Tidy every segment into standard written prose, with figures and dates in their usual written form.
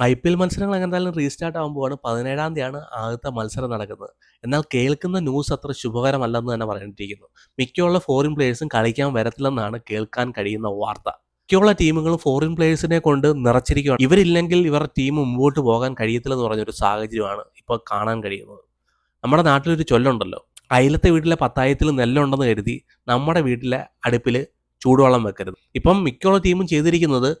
IPL മത്സരങ്ങൾ എന്തായാലും restart ആകുമ്പോഴാണ് 17-ാം തീയതിയാണ് ആദ്യത്തെ മത്സരം നടക്കുന്നത്. എന്നാൽ കേൾക്കുന്ന ന്യൂസ് അത്ര ശുഭകരമല്ലെന്ന് തന്നെ പറയേണ്ടിയിരിക്കുന്നു. മിക്കുള്ള ഫോറിൻ പ്ലേയേഴ്സും കളിക്കാൻ വരത്തില്ലെന്നാണ് കേൾക്കാൻ കഴിയുന്ന വാർത്ത. മിക്കുള്ള ടീമുകളും ഫോറിൻ പ്ലേയേഴ്സിനെ കൊണ്ട് നിറച്ചിരിക്കുകയാണ്. ഇവരില്ലെങ്കിൽ ഇവരുടെ ടീം മുമ്പോട്ട് പോകാൻ കഴിയത്തില്ലെന്ന് പറഞ്ഞൊരു സാഹചര്യമാണ് ഇപ്പോൾ കാണാൻ കഴിയുന്നത്. നമ്മുടെ നാട്ടിലൊരു ചൊല്ലുണ്ടല്ലോ, അയലത്തെ വീട്ടിലെ പത്തായത്തിൽ നെല്ലുണ്ടെന്ന് കരുതി നമ്മുടെ വീട്ടിലെ അടുപ്പിൽ ചൂടുവെള്ളം വെക്കരുത്. ഇപ്പം മിക്കുള്ള ടീമും ചെയ്തിരിക്കുന്നത്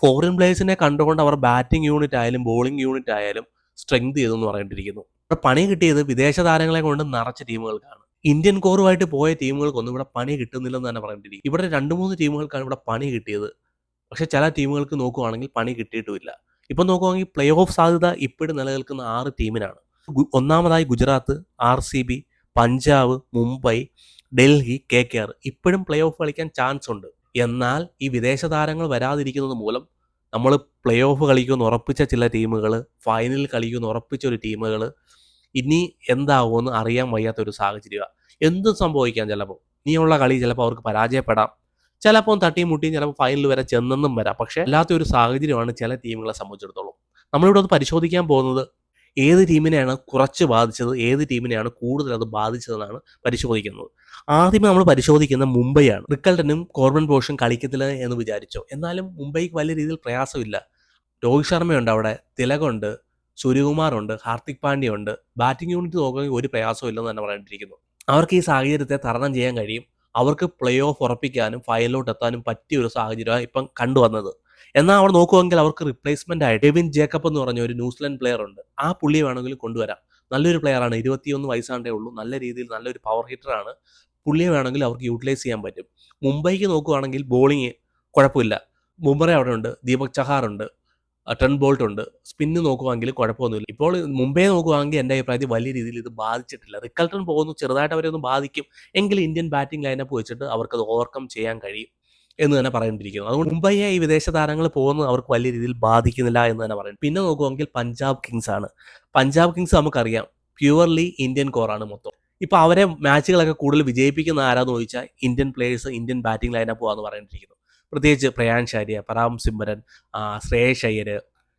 ഫോറിൻ പ്ലേയേഴ്സിനെ കണ്ടുകൊണ്ട് അവർ ബാറ്റിംഗ് യൂണിറ്റ് ആയാലും ബോളിംഗ് യൂണിറ്റ് ആയാലും സ്ട്രെങ്ത് ചെയ്തെന്ന് പറയേണ്ടിയിരിക്കുന്നു. ഇവിടെ പണി കിട്ടിയത് വിദേശ താരങ്ങളെ കൊണ്ട് നിറച്ച ടീമുകൾക്കാണ്. ഇന്ത്യൻ കോറുമായിട്ട് പോയ ടീമുകൾക്കൊന്നും ഇവിടെ പണി കിട്ടുന്നില്ലെന്ന് തന്നെ പറയേണ്ടിയിരിക്കും. ഇവിടെ 2-3 ടീമുകൾക്കാണ് ഇവിടെ പണി കിട്ടിയത്. പക്ഷെ ചില ടീമുകൾക്ക് നോക്കുവാണെങ്കിൽ പണി കിട്ടിയിട്ടുമില്ല. ഇപ്പം നോക്കുവാണെങ്കിൽ പ്ലേ ഓഫ് സാധ്യത ഇപ്പോഴും നിലനിൽക്കുന്ന 6 ടീമിനാണ്. ഒന്നാമതായി ഗുജറാത്ത്, RCB, പഞ്ചാബ്, മുംബൈ, ഡൽഹി, KKR ഇപ്പോഴും പ്ലേ ഓഫ് കളിക്കാൻ ചാൻസ് ഉണ്ട്. എന്നാൽ ഈ വിദേശ താരങ്ങൾ വരാതിരിക്കുന്നത് മൂലം നമ്മൾ പ്ലേ ഓഫ് കളിക്കുമെന്ന് ഉറപ്പിച്ച ചില ടീമുകൾ, ഫൈനലിൽ കളിക്കുമെന്ന് ഉറപ്പിച്ച ഒരു ടീമുകൾ ഇനി എന്താവുമെന്ന് അറിയാൻ വയ്യാത്തൊരു സാഹചര്യമാണ്. എന്തും സംഭവിക്കാം. ചിലപ്പോൾ ഇനിയുള്ള കളി ചിലപ്പോൾ അവർക്ക് പരാജയപ്പെടാം. ചിലപ്പോൾ തട്ടിയും മുട്ടിയും ചിലപ്പോൾ ഫൈനൽ വരെ ചെന്നെന്നും വരാം. പക്ഷേ അല്ലാത്തൊരു സാഹചര്യമാണ് ചില ടീമുകളെ സംബന്ധിച്ചിടത്തോളം. നമ്മളിവിടെ ഒന്ന് പരിശോധിക്കാൻ പോകുന്നത് ഏത് ടീമിനെയാണ് കുറച്ച് ബാധിച്ചത്, ഏത് ടീമിനെയാണ് കൂടുതൽ അത് ബാധിച്ചതെന്നാണ് പരിശോധിക്കുന്നത്. ആദ്യമേ നമ്മൾ പരിശോധിക്കുന്ന മുംബൈയാണ്. റിക്കൽട്ടനും കോർബൻ ബോഷും കളിക്കത്തില്ല എന്ന് വിചാരിച്ചോ? എന്നാലും മുംബൈക്ക് വലിയ രീതിയിൽ പ്രയാസമില്ല. രോഹിത് ശർമ്മയുണ്ട് അവിടെ, തിലകുണ്ട്, സൂര്യകുമാറുണ്ട്, ഹാർദിക് പാണ്ഡ്യ ഉണ്ട്. ബാറ്റിംഗ് യൂണിറ്റ് നോക്കുകയാണെങ്കിൽ ഒരു പ്രയാസവും ഇല്ലെന്ന് തന്നെ പറയേണ്ടിയിരിക്കുന്നു. അവർക്ക് ഈ സാഹചര്യത്തെ തരണം ചെയ്യാൻ കഴിയും. അവർക്ക് പ്ലേ ഓഫ് ഉറപ്പിക്കാനും ഫൈനലിലോട്ട് എത്താനും പറ്റിയ ഒരു സാഹചര്യമാണ് ഇപ്പം കണ്ടുവന്നത്. എന്നാൽ അവർ നോക്കുമെങ്കിൽ അവർക്ക് റിപ്ലേസ്മെന്റ് ആയിട്ട് ഡെവിൻ ജേക്കബ് എന്ന് പറഞ്ഞ ഒരു ന്യൂസിലൻഡ് പ്ലെയർ ഉണ്ട്. ആ പുള്ളിയെ വേണമെങ്കിൽ കൊണ്ടുവരാം. നല്ലൊരു പ്ലെയറാണ്, 21 വയസ്സാണ്ടേ ഉള്ളൂ. നല്ല രീതിയിൽ നല്ലൊരു പവർ ഹിറ്ററാണ്. പുള്ളിയെ വേണമെങ്കിൽ അവർക്ക് യൂട്ടിലൈസ് ചെയ്യാൻ പറ്റും. മുംബൈക്ക് നോക്കുവാണെങ്കിൽ ബോളിങ് കുഴപ്പമില്ല. ബുംറ അവിടെ ഉണ്ട്, ദീപക് ചഹാർ ഉണ്ട്, ട്രെന്റ് ബോൾട്ട് ഉണ്ട്. സ്പിന്ന് നോക്കുവാണെങ്കിൽ കുഴപ്പമൊന്നുമില്ല. ഇപ്പോൾ മുംബൈ നോക്കുവാണെങ്കിൽ എൻ്റെ അഭിപ്രായത്തിൽ വലിയ രീതിയിൽ ഇത് ബാധിച്ചിട്ടില്ല. റിക്കൽട്ടൺ പോകുന്നു, ചെറുതായിട്ട് അവരെ ഒന്ന് ബാധിക്കും. എങ്കിലും ഇന്ത്യൻ ബാറ്റിംഗ് ലൈനപ്പ് വെച്ചിട്ട് അവർക്കത് ഓവർകം ചെയ്യാൻ കഴിയും എന്ന് തന്നെ പറയേണ്ടിയിരിക്കുന്നു. അതുകൊണ്ട് മുംബൈയെ ഈ വിദേശ താരങ്ങൾ പോകുന്നത് അവർക്ക് വലിയ രീതിയിൽ ബാധിക്കുന്നില്ല എന്ന് തന്നെ പറയും. പിന്നെ നോക്കുവാണെങ്കിൽ പഞ്ചാബ് കിങ്സ് ആണ്. പഞ്ചാബ് കിങ്സ് നമുക്കറിയാം പ്യുവർലി ഇന്ത്യൻ കോറാണ് മൊത്തം. ഇപ്പോൾ അവരെ മാച്ചുകളൊക്കെ കൂടുതൽ വിജയിപ്പിക്കുന്ന ആരാന്ന് ചോദിച്ചാൽ Indian players, Indian batting lineup പോകാന്ന് പറയേണ്ടിയിരിക്കുന്നു. പ്രത്യേകിച്ച് പ്രയാൻഷ് ആര്യ, പരാം സിംരൻ, ശ്രേയസ് അയ്യർ,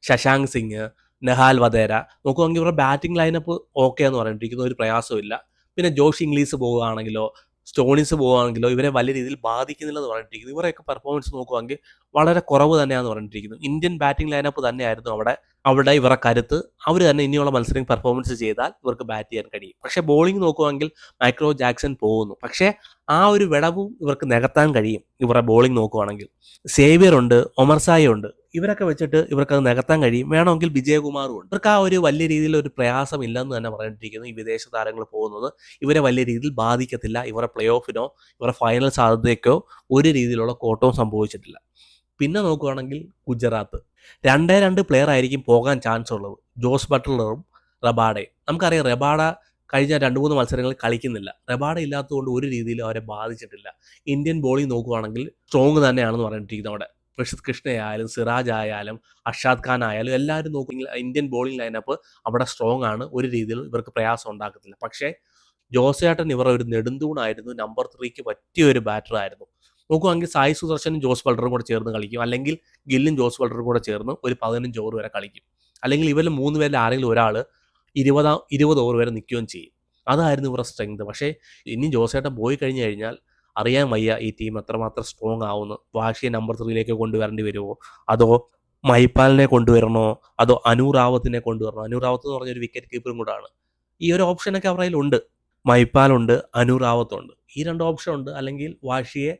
ശശാങ്ക് സിംഗ്, നെഹാൽ വധേര നോക്കുവാണെങ്കിൽ ഇവരുടെ ബാറ്റിംഗ് ലൈനപ്പ് ഓക്കെ എന്ന് പറഞ്ഞിരിക്കുന്ന ഒരു പ്രയാസമില്ല. പിന്നെ ജോഷ് ഇംഗ്ലീസ് പോവുകയാണെങ്കിലോ സ്റ്റോണിസ് പോവുകയാണെങ്കിലോ ഇവരെ വലിയ രീതിയിൽ ബാധിക്കുന്നില്ലെന്ന് പറഞ്ഞിരിക്കുന്നു. ഇവരെയൊക്കെ പെർഫോമൻസ് നോക്കുവാണെങ്കിൽ വളരെ കുറവ് തന്നെയാണെന്ന് പറഞ്ഞിരിക്കുന്നു. ഇന്ത്യൻ ബാറ്റിംഗ് ലൈനപ്പ് തന്നെയായിരുന്നു അവിടെ ഇവരുടെ കരുത്ത്. അവർ തന്നെ ഇനിയുള്ള മത്സരം പെർഫോമൻസ് ചെയ്താൽ ഇവർക്ക് ബാറ്റ് ചെയ്യാൻ കഴിയും. പക്ഷേ ബോളിംഗ് നോക്കുവാണെങ്കിൽ മൈക്രോ ജാക്സൺ പോകുന്നു. പക്ഷേ ആ ഒരു വിടവും ഇവർക്ക് നികത്താൻ കഴിയും. ഇവരുടെ ബോളിംഗ് നോക്കുവാണെങ്കിൽ സേവിയർ ഉണ്ട്, ഒമർ സായി ഉണ്ട്. ഇവരൊക്കെ വെച്ചിട്ട് ഇവർക്കത് നികത്താൻ കഴിയും. വേണമെങ്കിൽ വിജയകുമാറും ഉണ്ട്. ഇവർക്ക് ആ ഒരു വലിയ രീതിയിൽ ഒരു പ്രയാസം ഇല്ലെന്ന് തന്നെ പറഞ്ഞിരിക്കുന്നു. ഈ വിദേശ താരങ്ങൾ പോകുന്നത് ഇവരെ വലിയ രീതിയിൽ ബാധിക്കത്തില്ല. ഇവരുടെ പ്ലേ ഓഫിനോ ഇവരുടെ ഫൈനൽ സാധ്യതയ്ക്കോ ഒരു രീതിയിലുള്ള കോട്ടവും സംഭവിച്ചിട്ടില്ല. പിന്നെ നോക്കുകയാണെങ്കിൽ ഗുജറാത്ത് 2 പ്ലെയർ ആയിരിക്കും പോകാൻ ചാൻസ് ഉള്ളത്, ജോസ് ബട്ട്ലറും റബാഡയും. നമുക്കറിയാം റബാഡ കഴിഞ്ഞ 2-3 മത്സരങ്ങളിൽ കളിക്കുന്നില്ല. റബാഡ ഇല്ലാത്തതുകൊണ്ട് ഒരു രീതിയിലും അവരെ ബാധിച്ചിട്ടില്ല. ഇന്ത്യൻ ബോളിംഗ് നോക്കുകയാണെങ്കിൽ സ്ട്രോങ് തന്നെയാണെന്ന് പറഞ്ഞിരിക്കുന്നത്. അവിടെ പ്രസിദ്ധ് കൃഷ്ണയായാലും സിറാജ് ആയാലും അർഷാദ് ഖാൻ ആയാലും എല്ലാവരും നോക്കുകയെങ്കിൽ ഇന്ത്യൻ ബോളിംഗ് ലൈനപ്പ് അവിടെ സ്ട്രോങ് ആണ്. ഒരു രീതിയിലും ഇവർക്ക് പ്രയാസം ഉണ്ടാക്കത്തില്ല. പക്ഷേ ജോസേട്ടൻ ഇവർ ഒരു നെടുന്തൂണായിരുന്നു. നമ്പർ 3ക്ക് പറ്റിയ ഒരു ബാറ്ററായിരുന്നു. നോക്കുവാണെങ്കിൽ സായി സുദർശനും ജോസ് ബട്ട്ലറും കൂടെ ചേർന്ന് കളിക്കും. അല്ലെങ്കിൽ ഗില്ലും ജോസ് ബട്ട്ലറും കൂടെ ചേർന്ന് ഒരു 15 ഓവർ വരെ കളിക്കും. അല്ലെങ്കിൽ ഇവരിൽ 3 പേരിൽ ആരെങ്കിലും ഒരാൾ 20 ഓവർ വരെ നിൽക്കുകയും ചെയ്യും. അതായിരുന്നു ഇവരുടെ സ്ട്രെങ്ത്. പക്ഷേ ഇനി ജോസേട്ടൻ പോയി കഴിഞ്ഞു കഴിഞ്ഞാൽ അറിയാൻ വയ്യ ഈ ടീം എത്രമാത്രം സ്ട്രോങ് ആവുമെന്ന്. വാഷിയെ നമ്പർ 3ലേക്ക് കൊണ്ടുവരേണ്ടി വരുമോ, അതോ മഹിപ്പാലിനെ കൊണ്ടുവരണോ, അതോ അനു റാവത്തിനെ കൊണ്ടുവരണോ? അനു റാവത്ത് എന്ന് പറഞ്ഞൊരു വിക്കറ്റ് കീപ്പറും കൂടാണ്. ഈ ഒരു ഓപ്ഷനൊക്കെ അവരുടെ കയ്യിലുണ്ട്. മഹിപ്പാലുണ്ട്, അനു റാവത്തുണ്ട്. ഈ 2 ഓപ്ഷൻ ഉണ്ട്. അല്ലെങ്കിൽ വാഷിയെ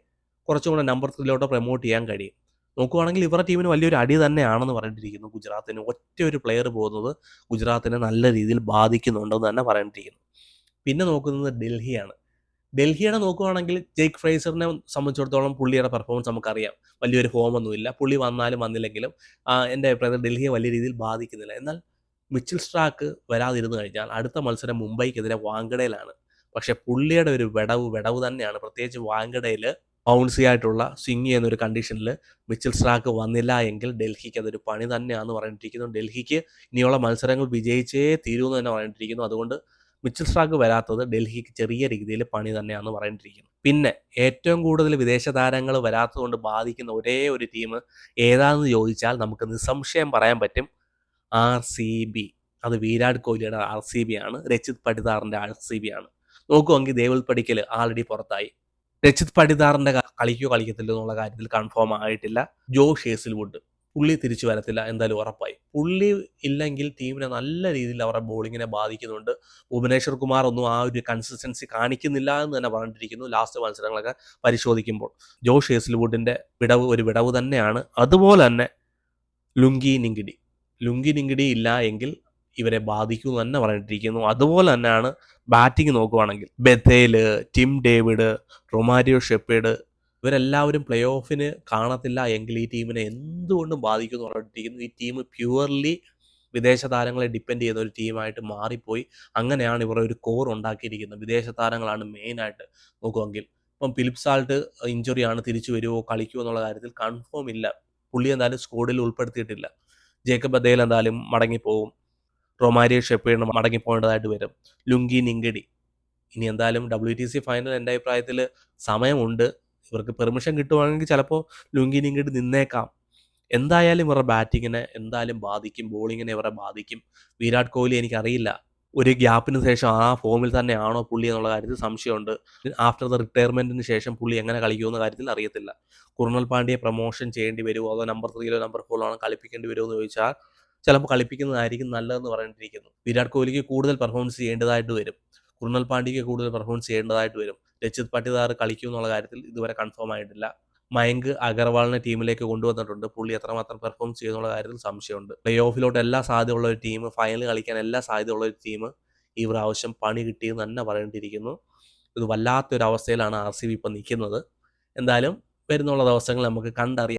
കുറച്ചും കൂടെ നമ്പർ 3ലോട്ട് പ്രൊമോട്ട് ചെയ്യാൻ കഴിയും. നോക്കുവാണെങ്കിൽ ഇവരുടെ ടീമിന് വലിയൊരു അടി തന്നെയാണെന്ന് പറഞ്ഞിരിക്കുന്നു. ഗുജറാത്തിന് ഒറ്റ ഒരു പ്ലെയർ പോകുന്നത് ഗുജറാത്തിനെ നല്ല രീതിയിൽ ബാധിക്കുന്നുണ്ടെന്ന് തന്നെ പറഞ്ഞിരിക്കുന്നു. പിന്നെ നോക്കുന്നത് ഡൽഹിയാണ്. ഡൽഹിയുടെ നോക്കുവാണെങ്കിൽ ജെയ്ക്ക് ഫ്രേസറിനെ സംബന്ധിച്ചിടത്തോളം പുള്ളിയുടെ പെർഫോമൻസ് നമുക്കറിയാം. വലിയൊരു ഫോമൊന്നുമില്ല. പുള്ളി വന്നാലും വന്നില്ലെങ്കിലും എൻ്റെ അഭിപ്രായത്തിൽ ഡൽഹിയെ വലിയ രീതിയിൽ ബാധിക്കുന്നില്ല. എന്നാൽ മിച്ചിൽ സ്ട്രാക്ക് വരാതിരുന്നു കഴിഞ്ഞാൽ അടുത്ത മത്സരം മുംബൈക്കെതിരെ വാങ്കഡയിലാണ്. പക്ഷേ പുള്ളിയുടെ ഒരു വിടവ് തന്നെയാണ്. പ്രത്യേകിച്ച് വാങ്കഡയിൽ ബൗൺസി ആയിട്ടുള്ള സ്വിങ് ചെയ്യുന്ന ഒരു കണ്ടീഷനിൽ മിച്ചിൽ സ്ട്രാക്ക് വന്നില്ല എങ്കിൽ ഡൽഹിക്ക് അതൊരു പണി തന്നെയാണെന്ന് പറഞ്ഞിട്ടിരിക്കുന്നു. ഡൽഹിക്ക് ഇനിയുള്ള മത്സരങ്ങൾ വിജയിച്ചേ തീരുമെന്ന് തന്നെ പറഞ്ഞിട്ടിരിക്കുന്നു. അതുകൊണ്ട് മിച്ചിൽ സ്ട്രാക്ക് വരാത്തത് ഡൽഹിക്ക് ചെറിയ രീതിയിൽ പണി തന്നെയാണെന്ന് പറഞ്ഞിട്ടിരിക്കുന്നു. പിന്നെ ഏറ്റവും കൂടുതൽ വിദേശ താരങ്ങൾ വരാത്തതുകൊണ്ട് ബാധിക്കുന്ന ഒരേ ഒരു ടീം ഏതാണെന്ന് ചോദിച്ചാൽ നമുക്ക് നിസ്സംശയം പറയാൻ പറ്റും RCB. അത് വിരാട് കോഹ്ലിയുടെ RCB ആണ്. രജിത് പടിദാറിന്റെ RCB ആണ്. നോക്കുവാണെങ്കിൽ ദേവൽ പടിക്കൽ ആൾറെഡി പുറത്തായി. രജിത് പടിദാറിന്റെ കളിക്കോ കളിക്കത്തില്ലോ എന്നുള്ള കാര്യത്തിൽ കൺഫേം ആയിട്ടില്ല. ജോഷ് ഹേസിൽവുഡ് പുള്ളി തിരിച്ചു വരത്തില്ല, എന്തായാലും ഉറപ്പായി. പുള്ളി ഇല്ലെങ്കിൽ ടീമിനെ നല്ല രീതിയിൽ അവരുടെ ബോളിങ്ങിനെ ബാധിക്കുന്നുണ്ട്. ഭുവനേശ്വർ കുമാർ ഒന്നും ആ ഒരു കൺസിസ്റ്റൻസി കാണിക്കുന്നില്ല എന്ന് തന്നെ പറഞ്ഞിരിക്കുന്നു ലാസ്റ്റ് മത്സരങ്ങളൊക്കെ പരിശോധിക്കുമ്പോൾ. ജോഷ് ഹേസിൽവുഡിന്റെ വിടവ് തന്നെയാണ്. അതുപോലെ തന്നെ ലുങ്കി നിങ്കിടി ഇല്ല എങ്കിൽ ഇവരെ ബാധിക്കും എന്ന് തന്നെ പറഞ്ഞിട്ടിരിക്കുന്നു. അതുപോലെ തന്നെയാണ് ബാറ്റിംഗ് നോക്കുവാണെങ്കിൽ ബെത്തേല്, ടിം ഡേവിഡ്, റൊമാരിയോ ഷെപ്പേഡ് ഇവരെല്ലാവരും പ്ലേ ഓഫിന് കാണത്തില്ല എങ്കിൽ ഈ ടീമിനെ എന്തുകൊണ്ടും ബാധിക്കും എന്ന് പറഞ്ഞിട്ടിരിക്കുന്നു. ഈ ടീം പ്യുവർലി വിദേശ താരങ്ങളെ ഡിപ്പെൻഡ് ചെയ്യുന്ന ഒരു ടീമായിട്ട് മാറിപ്പോയി. അങ്ങനെയാണ് ഇവർ ഒരു കോർ ഉണ്ടാക്കിയിരിക്കുന്നത്. വിദേശ താരങ്ങളാണ് മെയിനായിട്ട് നോക്കുമെങ്കിൽ. ഇപ്പം ഫിലിപ്പ് സാൾട്ട് ഇഞ്ചുറിയാണ്, തിരിച്ചു വരുമോ കളിക്കുമോ എന്നുള്ള കാര്യത്തിൽ കൺഫേം ഇല്ല. പുള്ളി എന്തായാലും സ്ക്വാഡിൽ ഉൾപ്പെടുത്തിയിട്ടില്ല. ജേക്കബ് ബദേൽ എന്തായാലും മടങ്ങിപ്പോവും. റൊമാരിയോ ഷെപ്പേഡിന് മടങ്ങിപ്പോകേണ്ടതായിട്ട് വരും. ലുങ്കി നിങ്കടി ഇനി എന്തായാലും WTC ഫൈനൽ എൻ്റെ അഭിപ്രായത്തിൽ സമയമുണ്ട്. ഇവർക്ക് പെർമിഷൻ കിട്ടുവാണെങ്കിൽ ചിലപ്പോൾ ലുങ്കി നിങ്കടി നിന്നേക്കാം. എന്തായാലും ഇവരുടെ ബാറ്റിങ്ങിനെ എന്തായാലും ബാധിക്കും, ബോളിങ്ങിനെ ഇവരെ ബാധിക്കും. വിരാട് കോഹ്ലി എനിക്കറിയില്ല, ഒരു ഗ്യാപ്പിന് ശേഷം ആ ഫോമിൽ തന്നെയാണോ പുള്ളി എന്നുള്ള കാര്യത്തിൽ സംശയമുണ്ട്. ആഫ്റ്റർ ദ റിട്ടയർമെൻറ്റിന് ശേഷം പുള്ളി എങ്ങനെ കളിക്കുമെന്ന കാര്യത്തിൽ അറിയത്തില്ല. കുർണൽ പാണ്ഡ്യയെ പ്രൊമോഷൻ ചെയ്യേണ്ടി വരുമോ അതോ നമ്പർ 3 നമ്പർ 4 കളിപ്പിക്കേണ്ടി വരുമോ എന്ന് ചോദിച്ചാൽ ചിലപ്പോൾ കളിപ്പിക്കുന്നതായിരിക്കും നല്ലതെന്ന് പറഞ്ഞിട്ടിരിക്കുന്നു. വിരാട് കോഹ്ലിക്ക് കൂടുതൽ പെർഫോമൻസ് ചെയ്യേണ്ടതായിട്ട് വരും. കുർണൽ പാണ്ഡ്യയ്ക്ക് കൂടുതൽ പെർഫോമൻസ് ചെയ്യേണ്ടതായിട്ട് വരും. രജിത് പട്ടിദാർ കളിക്കും എന്നുള്ള കാര്യത്തിൽ ഇതുവരെ കൺഫേം ആയിട്ടില്ല. മയങ്ക് അഗർവാളിനെ ടീമിലേക്ക് കൊണ്ടുവന്നിട്ടുണ്ട്. പുള്ളി എത്രമാത്രം പെർഫോം ചെയ്യുന്നുള്ള കാര്യത്തിൽ സംശയമുണ്ട്. പ്ലേ ഓഫിലോട്ട് എല്ലാ സാധ്യതയുള്ള ഒരു ടീം, ഫൈനൽ കളിക്കാൻ എല്ലാ സാധ്യതയുള്ള ഒരു ടീം ഈ പ്രാവശ്യം പണി കിട്ടിയെന്ന് തന്നെ പറയേണ്ടിയിരിക്കുന്നു. ഇത് വല്ലാത്തൊരു അവസ്ഥയിലാണ് RCB ഇപ്പം നിൽക്കുന്നത്. എന്തായാലും വരുന്നുള്ള ദിവസങ്ങൾ നമുക്ക് കണ്ടറിയാം.